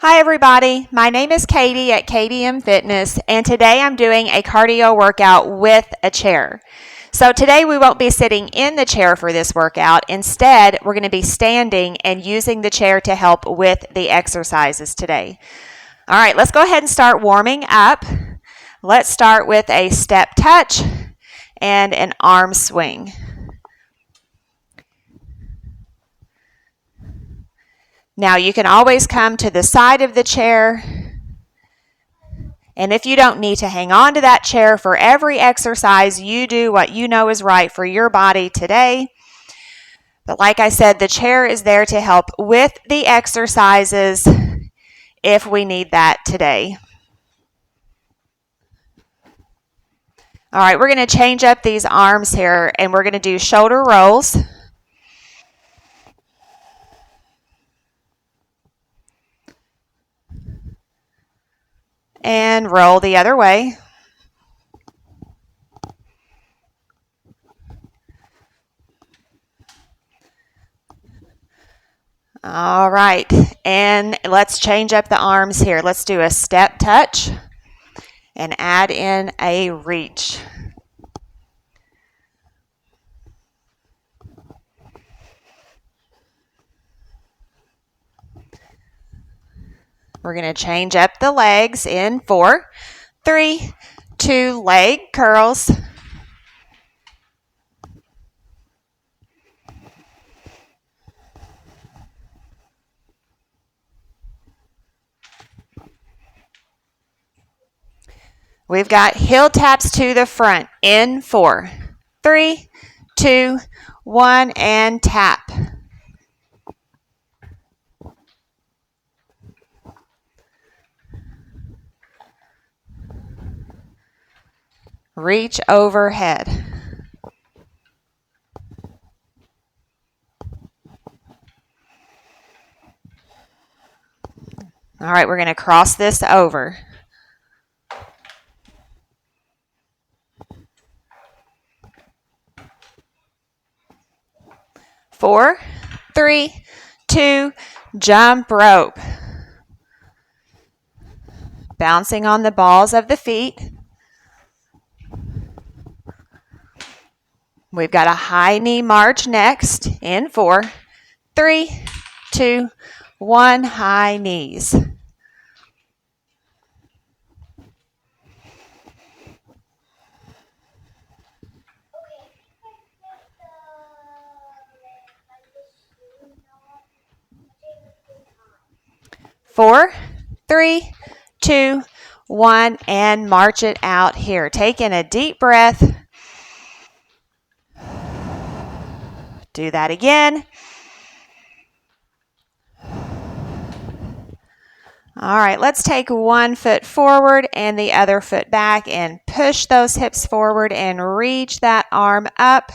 Hi everybody, my name is Katie at KatieMFitness, and today I'm doing a cardio workout with a chair. So today we won't be sitting in the chair for this workout. Instead, we're going to be standing and using the chair to help with the exercises today. All right, let's go ahead and start warming up. Let's start with a step touch and an arm swing. Now you can always come to the side of the chair, and if you don't need to hang on to that chair for every exercise, you do what you know is right for your body today. But like I said, the chair is there to help with the exercises if we need that today. All right, we're going to change up these arms here, and we're going to do shoulder rolls. And roll the other way. All right, and let's change up the arms here. Let's do a step touch and add in a reach. We're going to change up the legs in 4, 3, 2, leg curls. We've got heel taps to the front in 4, 3, 2, 1, and tap. Reach overhead. All right, we're going to cross this over. Four, 3, 2, jump rope. Bouncing on the balls of the feet. We've got a high knee march next in 4, 3, 2, 1, high knees. Four, 3, 2, 1, and march it out here. Take in a deep breath. Do that again. All right, let's take one foot forward and the other foot back and push those hips forward and reach that arm up.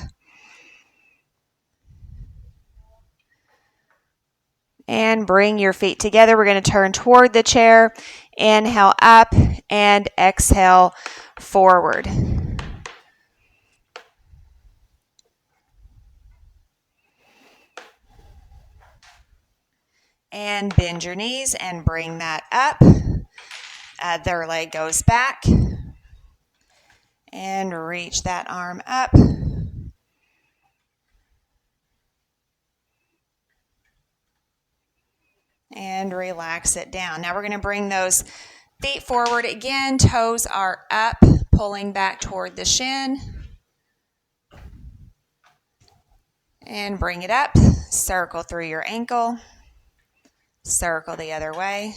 And bring your feet together. We're going to turn toward the chair. Inhale up and exhale forward. And bend your knees and bring that up. Other leg goes back. And reach that arm up. And relax it down. Now we're going to bring those feet forward again. Toes are up, pulling back toward the shin. And bring it up. Circle through your ankle. Circle the other way.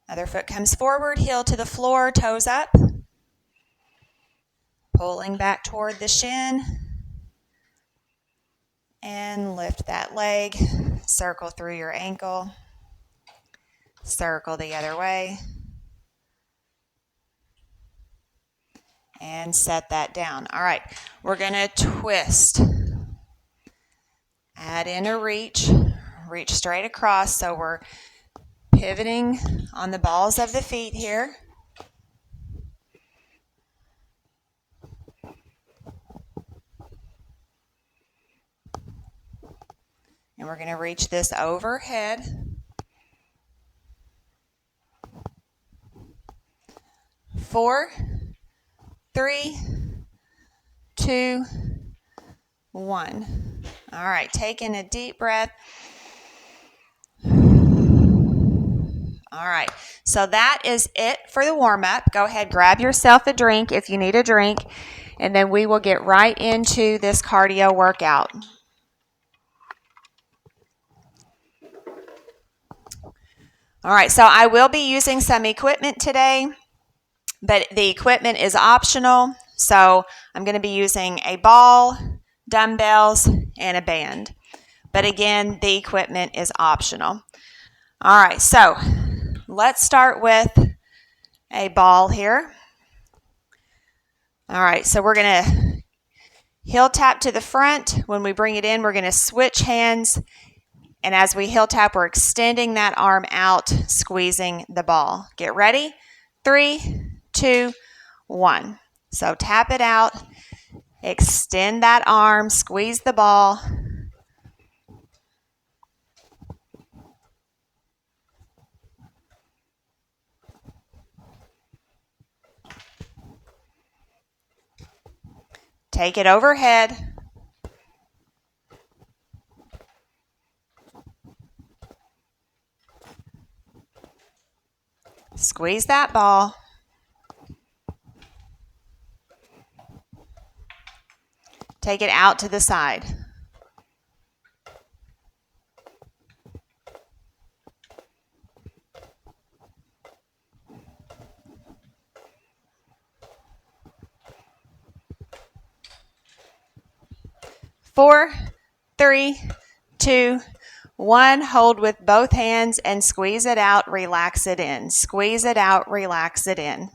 Other foot comes forward, heel to the floor, toes up. Pulling back toward the shin. And lift that leg. Circle through your ankle. Circle the other way. And set that down. All right, we're going to twist. Add in a reach. Reach straight across, so we're pivoting on the balls of the feet here. And we're going to reach this overhead. 4, 3, 2, 1. All right, taking a deep breath. All right, so that is it for the warm-up. Go ahead, grab yourself a drink if you need a drink, and then we will get right into this cardio workout. All right, so I will be using some equipment today, but the equipment is optional. So I'm going to be using a ball, dumbbells, and a band. But again, the equipment is optional. All right, so let's start with a ball here. All right, so we're going to heel tap to the front. When we bring it in, we're going to switch hands. And as we heel tap, we're extending that arm out, squeezing the ball. Get ready. 3, 2, 1. So tap it out, extend that arm, squeeze the ball. Take it overhead. Squeeze that ball. Take it out to the side. Four, 3, 2, 1. Hold with both hands and squeeze it out, relax it in. Squeeze it out, relax it in.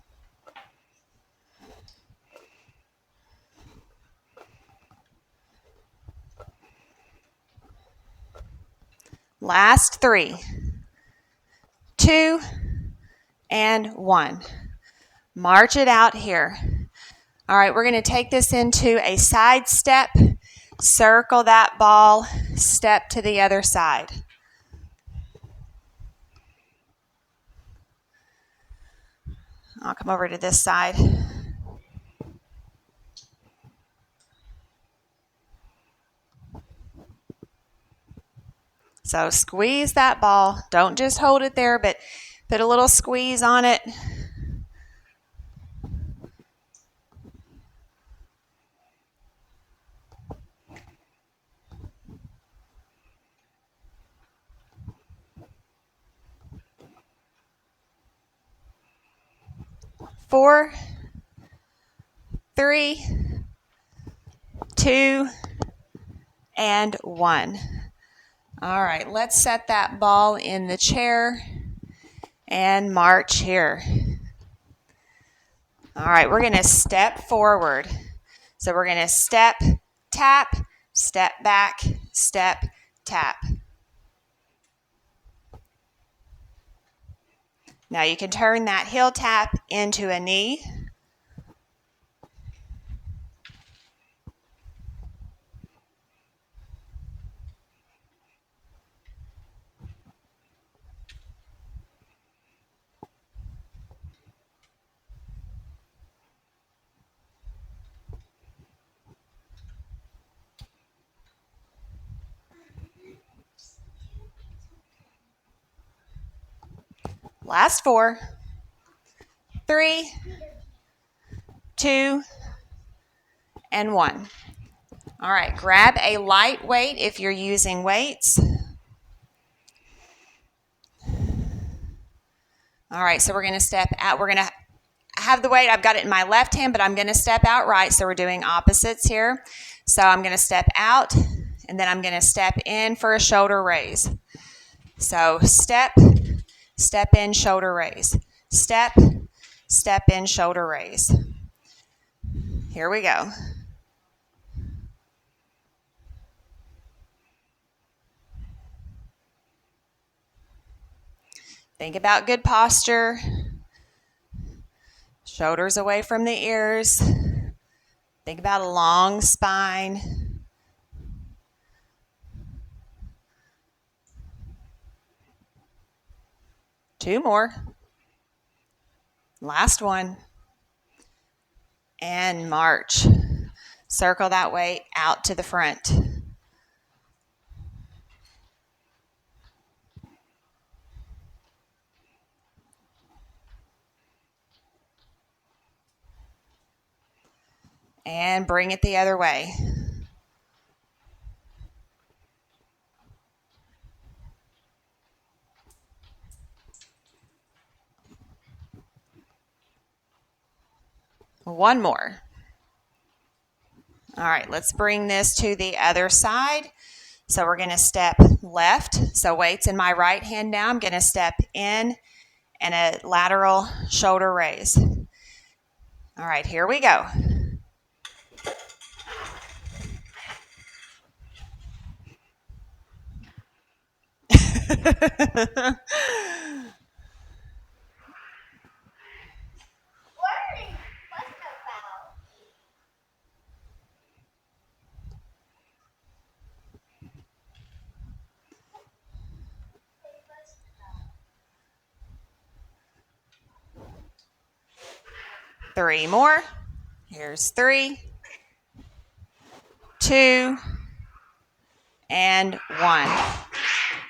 Last 3, 2, and 1. March it out here. All right, we're going to take this into a side step. Circle that ball, step to the other side. I'll come over to this side. So squeeze that ball. Don't just hold it there, but put a little squeeze on it. Four, 3, 2, and 1. All right, let's set that ball in the chair and march here. All right, we're going to step forward. So we're going to step, tap, step back, step, tap. Now you can turn that heel tap into a knee. Last 4, 3, 2, and 1. All right, grab a light weight if you're using weights. All right, so we're going to step out. We're going to have the weight. I've got it in my left hand, but I'm going to step out right. So we're doing opposites here. So I'm going to step out, and then I'm going to step in for a shoulder raise. So step, step in, shoulder raise. Step, step in, shoulder raise. Here we go. Think about good posture. Shoulders away from the ears. Think about a long spine. Two more. Last one. and march. Circle that weight out to the front. And bring it the other way. One more. All right, let's bring this to the other side. So we're going to step left. So weight's in my right hand now. I'm going to step in and a lateral shoulder raise. All right, here we go. Three more. Here's 3, 2, and 1.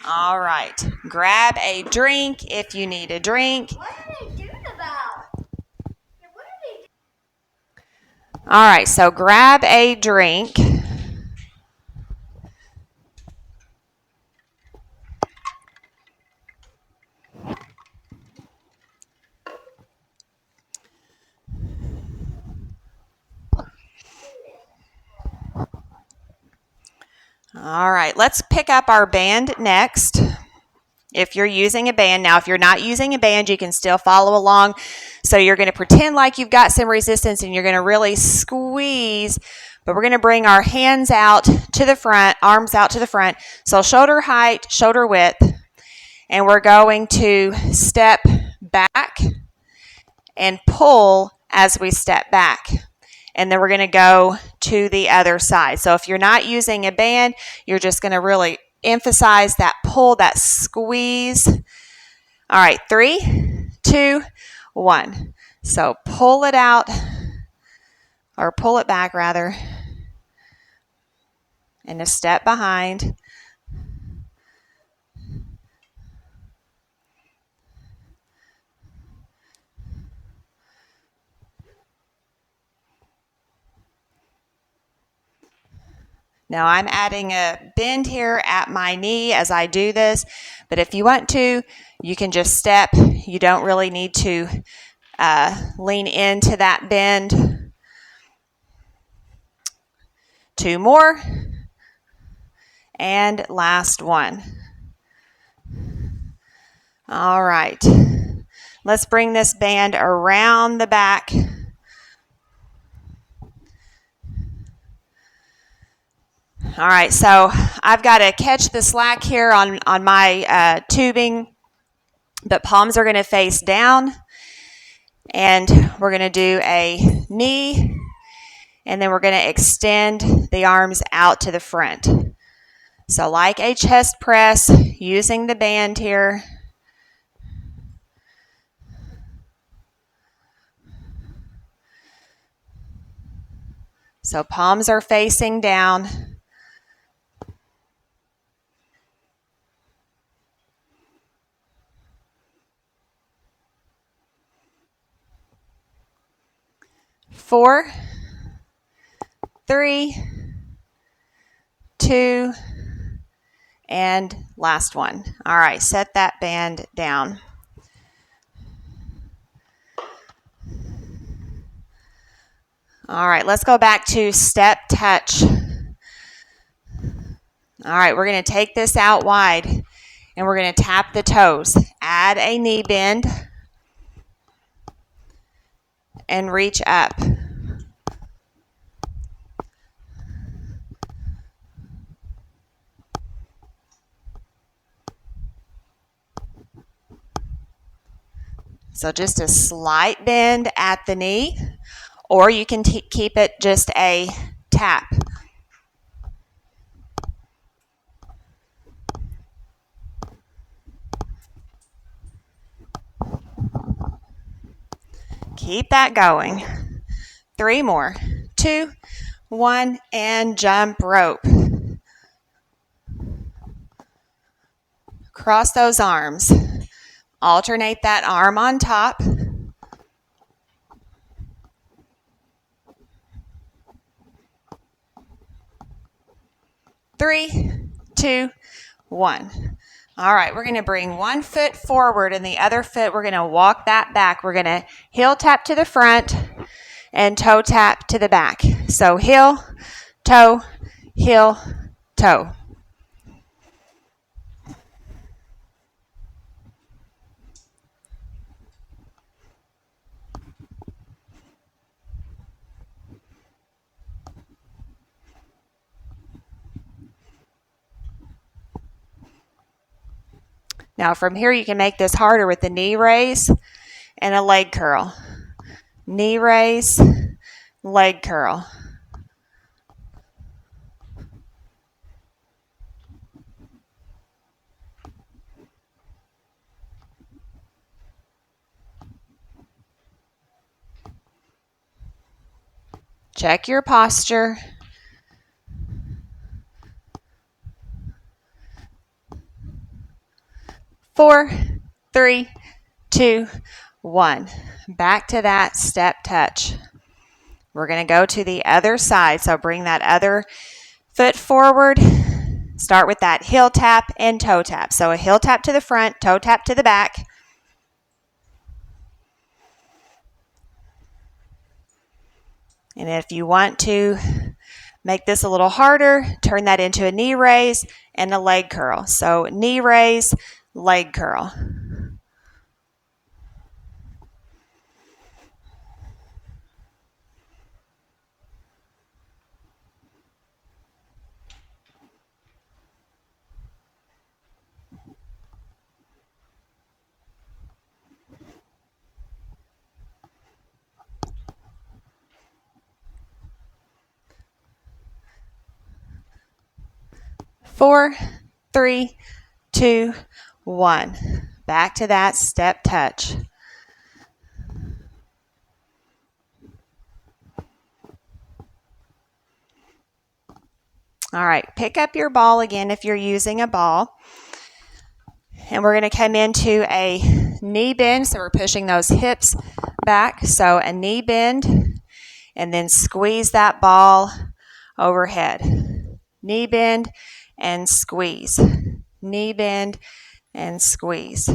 All right. Grab a drink if you need a drink. What are they doing about? All right, so grab a drink. All right, let's pick up our band next. If you're using a band. Now, if you're not using a band, you can still follow along. So you're going to pretend like you've got some resistance and you're going to really squeeze, but we're going to bring our hands out to the front, arms out to the front. So shoulder height, shoulder width, and we're going to step back and pull as we step back. And then we're going to go to the other side. So if you're not using a band, you're just going to really emphasize that pull, that squeeze. All right, 3, 2, 1. So pull it out, or pull it back rather, and a step behind. Now I'm adding a bend here at my knee as I do this, but if you want to, you can just step. You don't really need to lean into that bend. 2 more, and last one. All right, let's bring this band around the back. All right, so I've got to catch the slack here on my tubing, but palms are going to face down, and we're going to do a knee, and then we're going to extend the arms out to the front. So like a chest press, using the band here. So palms are facing down. Four, 3, 2, and last one. All right, set that band down. All right, let's go back to step touch. All right, we're going to take this out wide, and we're going to tap the toes. Add a knee bend, and reach up. So just a slight bend at the knee, or you can keep it just a tap. Keep that going. 3 more. 2, 1, and jump rope. Cross those arms. Alternate that arm on top. Three, 2, 1. All right, we're going to bring one foot forward and the other foot, we're going to walk that back. We're going to heel tap to the front and toe tap to the back. So heel, toe, heel, toe. Now from here you can make this harder with the knee raise and a leg curl. Knee raise, leg curl. Check your posture. Four, 3, 2, 1. Back to that step touch. We're going to go to the other side. So bring that other foot forward. Start with that heel tap and toe tap. So a heel tap to the front, toe tap to the back. And if you want to make this a little harder, turn that into a knee raise and a leg curl. So knee raise, leg curl. Four, 3, 2, 1. Back to that step touch. All right, pick up your ball again if you're using a ball. And we're going to come into a knee bend. So we're pushing those hips back. So a knee bend and then squeeze that ball overhead. Knee bend and squeeze. Knee bend and squeeze.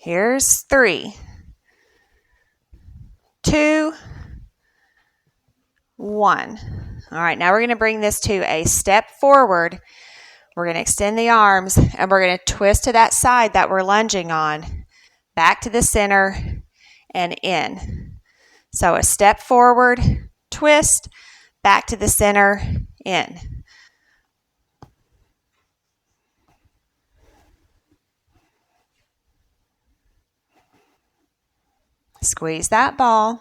Here's 3, 2, 1. All right, now we're going to bring this to a step forward. We're going to extend the arms and we're going to twist to that side that we're lunging on. Back to the center and in. So a step forward, twist, back to the center, in. Squeeze that ball.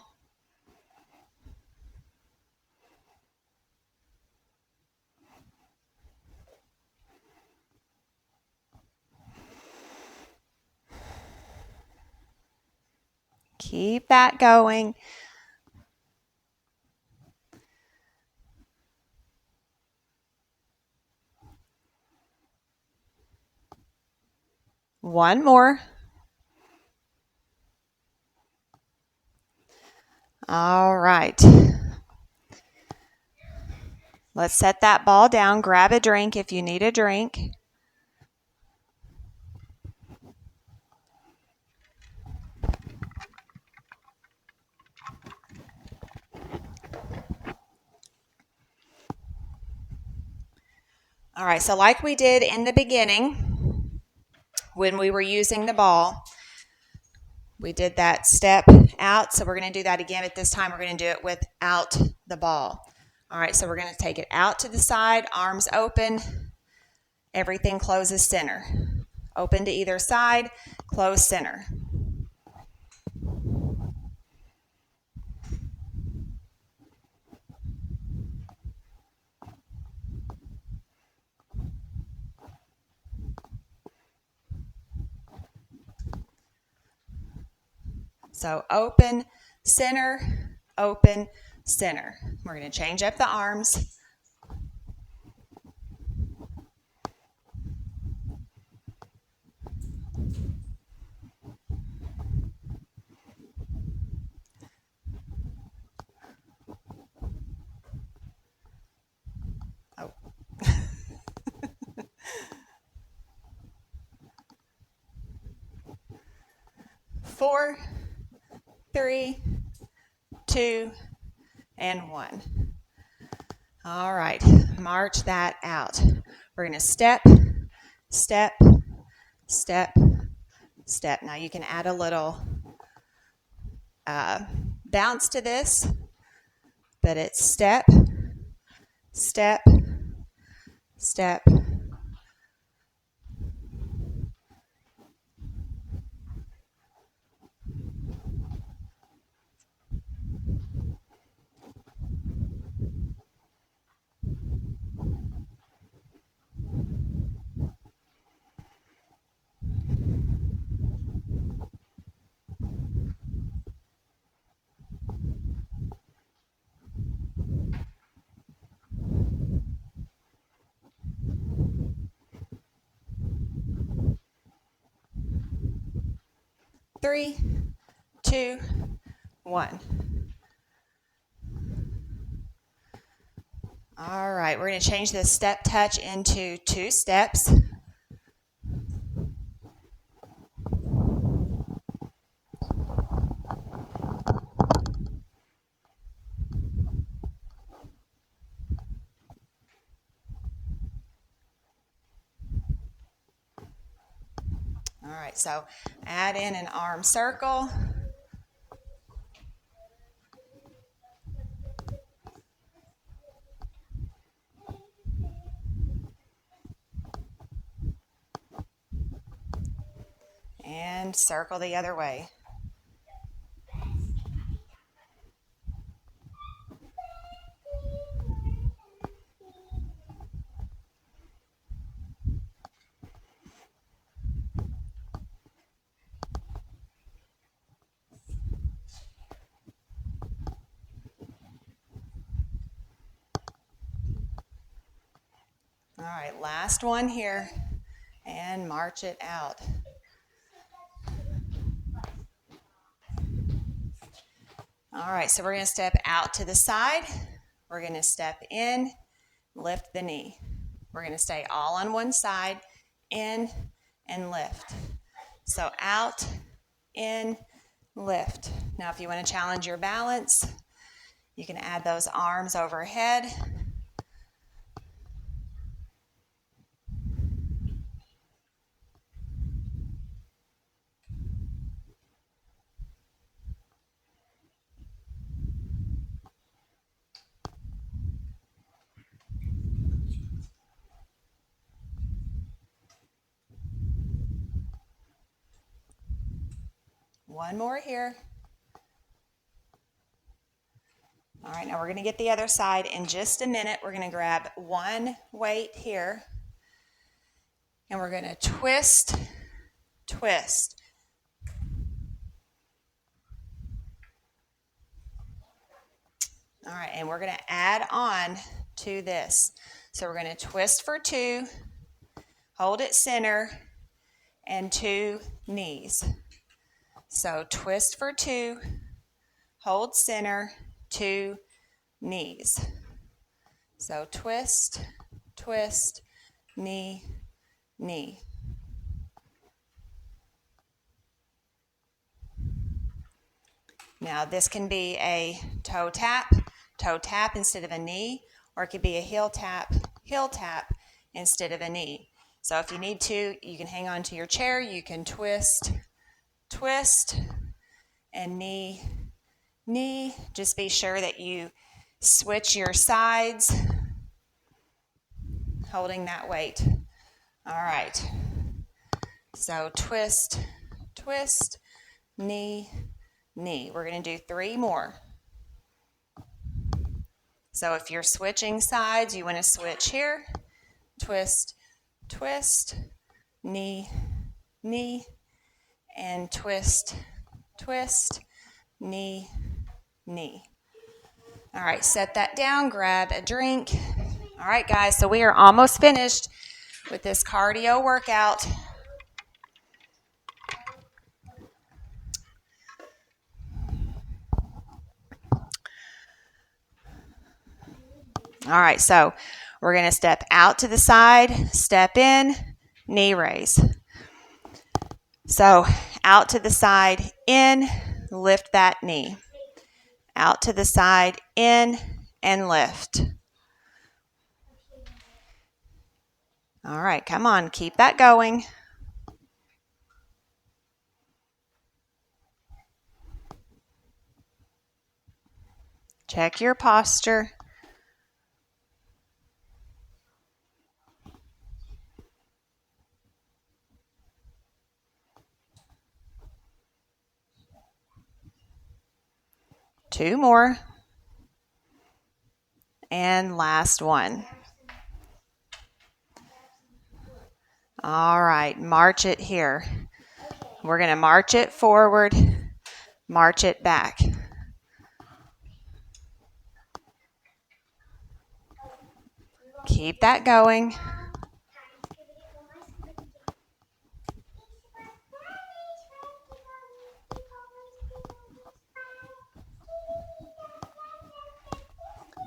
Keep that going. One more. All right. Let's set that ball down. Grab a drink if you need a drink. All right, so like we did in the beginning when we were using the ball, We did that step out, so we're going to do that again, but this time we're going to do it without the ball. All right, so we're going to take it out to the side, arms open, everything closes center. Open to either side, close center. So open, center, open, center. We're going to change up the arms. Oh. 4, 3, 2, and 1. All right, march that out. We're going to step, step, step, step. Now you can add a little bounce to this, but it's step, step, step. Three, 2, 1. All right, we're going to change this step touch into 2 steps. All right, so add in an arm circle. And circle the other way. All right, last one here, and march it out. All right, so we're going to step out to the side. We're going to step in, lift the knee. We're going to stay all on one side, in and lift. So out, in, lift. Now if you want to challenge your balance, you can add those arms overhead. One more here. All right, now we're going to get the other side in just a minute. We're going to grab one weight here, and we're going to twist, twist. All right, and we're going to add on to this. So we're going to twist for 2, hold it center, and 2 knees. So twist for 2, hold center, 2 knees. So twist, twist, knee, knee. Now this can be a toe tap instead of a knee, or it could be a heel tap instead of a knee. So if you need to, you can hang on to your chair, you can twist, twist, and knee, knee. Just be sure that you switch your sides, holding that weight. All right. So twist, twist, knee, knee. We're going to do 3 more. So if you're switching sides, you want to switch here. Twist, twist, knee, knee, and twist, twist, knee, knee. All right, set that down, grab a drink. All right, guys, so we are almost finished with this cardio workout. All right, so we're going to step out to the side, step in, knee raise. So out to the side, in, lift that knee. Out to the side, in, and lift. All right, come on, keep that going. Check your posture. Two more. And last one. All right, march it here. We're going to march it forward, march it back. Keep that going.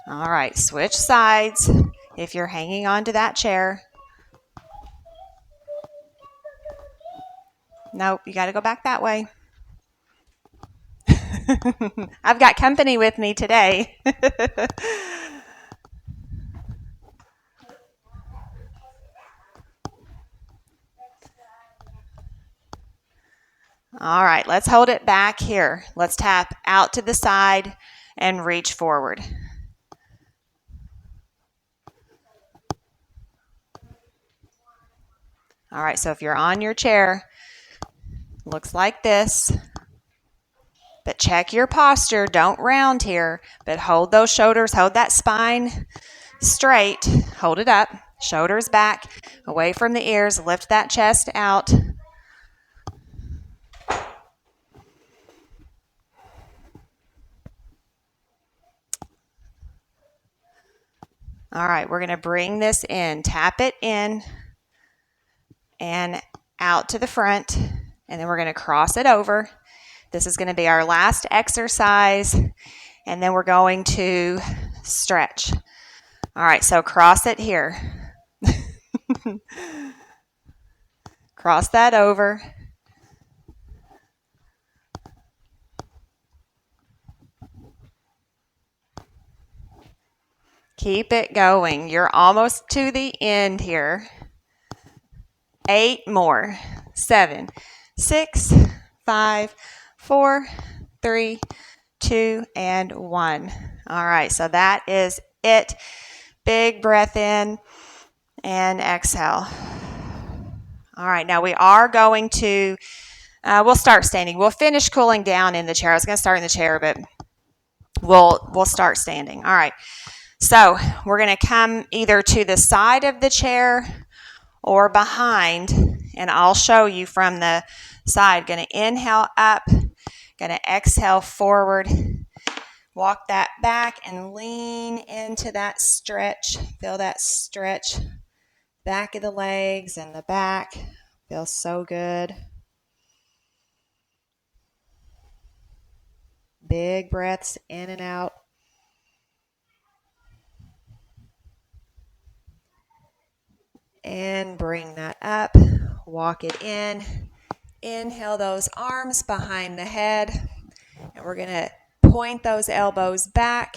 All right, switch sides if you're hanging onto that chair. Nope, you got to go back that way. I've got company with me today. All right, let's hold it back here. Let's tap out to the side and reach forward. All right, so if you're on your chair, looks like this. But check your posture. Don't round here, but hold those shoulders, hold that spine straight. Hold it up. Shoulders back, away from the ears. Lift that chest out. All right, we're going to bring this in. Tap it in and out to the front, and then we're going to cross it over. This is going to be our last exercise, and then we're going to stretch. All right, so cross it here. Cross that over. Keep it going. You're almost to the end here. 8 more. 7, 6, 5, 4, 3, 2, and 1. All right, so that is it. Big breath in and exhale. All right, now we are going to, we'll start standing. We'll finish cooling down in the chair. I was going to start in the chair, but we'll start standing. All right, so we're going to come either to the side of the chair or behind, and I'll show you from the side. Going to inhale up, going to exhale forward. Walk that back and lean into that stretch. Feel that stretch. Back of the legs and the back. Feels so good. Big breaths in and out. And bring that up. Walk it in. Inhale those arms behind the head. And we're going to point those elbows back.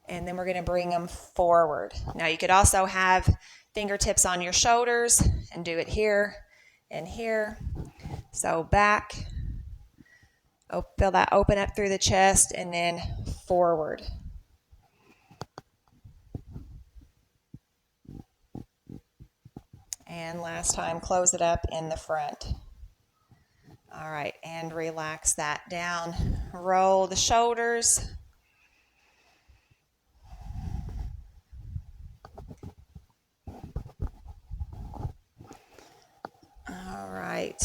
And then we're going to bring them forward. Now you could also have fingertips on your shoulders and do it here and here. So back, Feel that open up through the chest and then forward. And last time, close it up in the front. All right, and relax that down. Roll the shoulders. All right.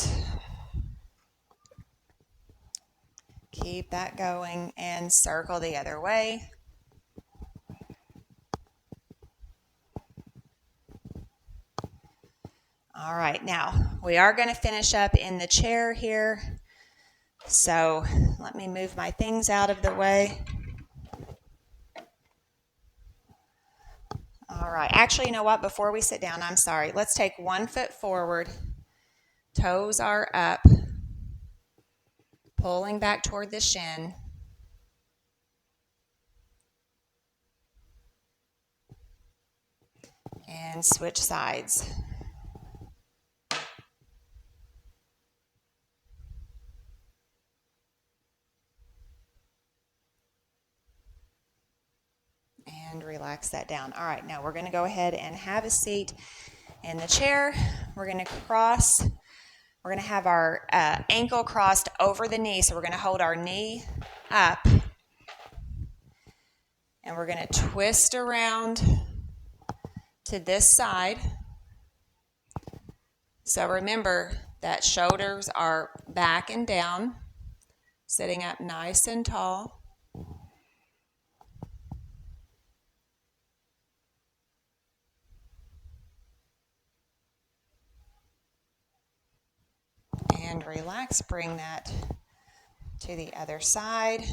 Keep that going and circle the other way. All right, now we are going to finish up in the chair here. So let me move my things out of the way. All right, actually, you know what? Before we sit down, I'm sorry. Let's take 1 foot forward. Toes are up, pulling back toward the shin. And switch sides. And relax that down. All right, now we're going to go ahead and have a seat in the chair. We're going to cross. We're going to have our ankle crossed over the knee. So we're going to hold our knee up. And we're going to twist around to this side. So remember that shoulders are back and down, sitting up nice and tall. And relax, bring that to the other side.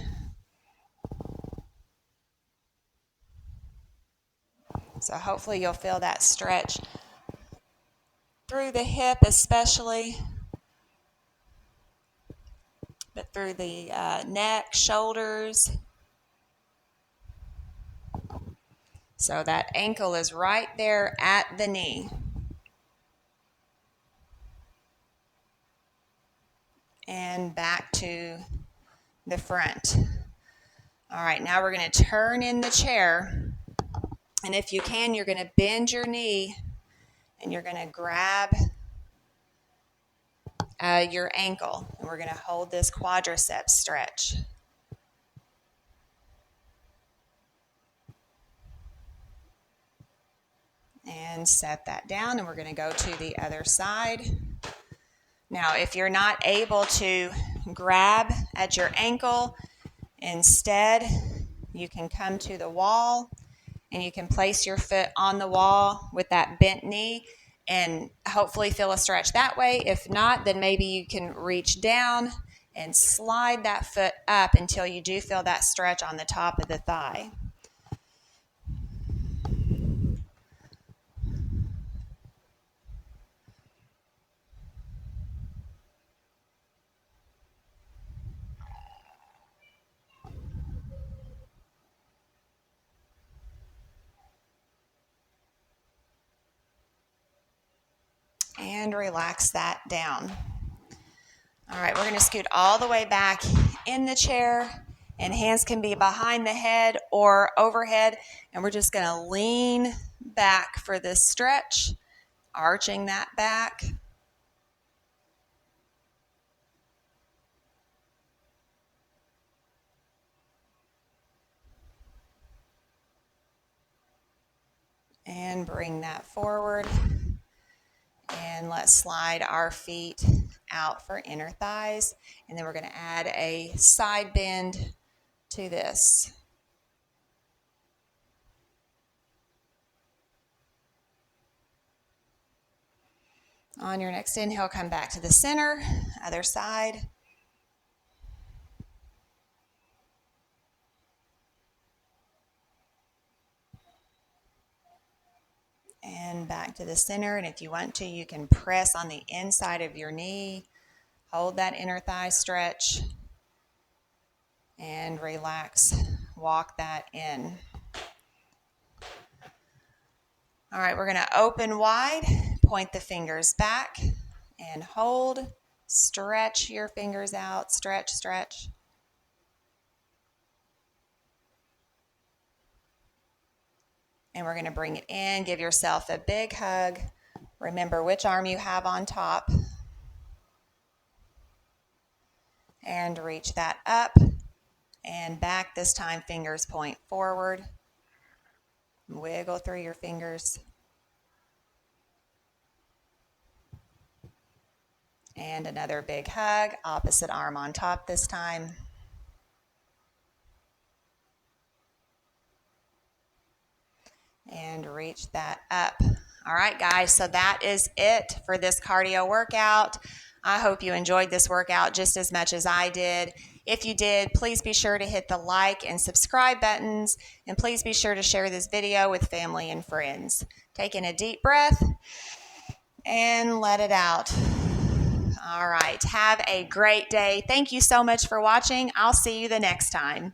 So hopefully you'll feel that stretch through the hip especially, but through the neck, shoulders. So that ankle is right there at the knee. And back to the front. All right, now we're going to turn in the chair. And if you can, you're going to bend your knee and you're going to grab your ankle. And we're going to hold this quadriceps stretch. And set that down, and we're going to go to the other side. Now, if you're not able to grab at your ankle, instead, you can come to the wall and you can place your foot on the wall with that bent knee and hopefully feel a stretch that way. If not, then maybe you can reach down and slide that foot up until you do feel that stretch on the top of the thigh. And relax that down. All right, we're going to scoot all the way back in the chair, and hands can be behind the head or overhead, and we're just going to lean back for this stretch, arching that back. And bring that forward. And let's slide our feet out for inner thighs. And then we're going to add a side bend to this. On your next inhale, come back to the center, other side. And back to the center. And if you want to, you can press on the inside of your knee. Hold that inner thigh stretch. And relax. Walk that in. All right, we're going to open wide. Point the fingers back. And hold. Stretch your fingers out. Stretch, stretch. And we're going to bring it in. Give yourself a big hug. Remember which arm you have on top. And reach that up and back. This time fingers point forward. Wiggle through your fingers. And another big hug. Opposite arm on top this time. And reach that up. All right, guys, so that is it for this cardio workout. I hope you enjoyed this workout just as much as I did. If you did, please be sure to hit the like and subscribe buttons, and please be sure to share this video with family and friends. Taking a deep breath and let it out. All right, have a great day. Thank you so much for watching. I'll see you the next time.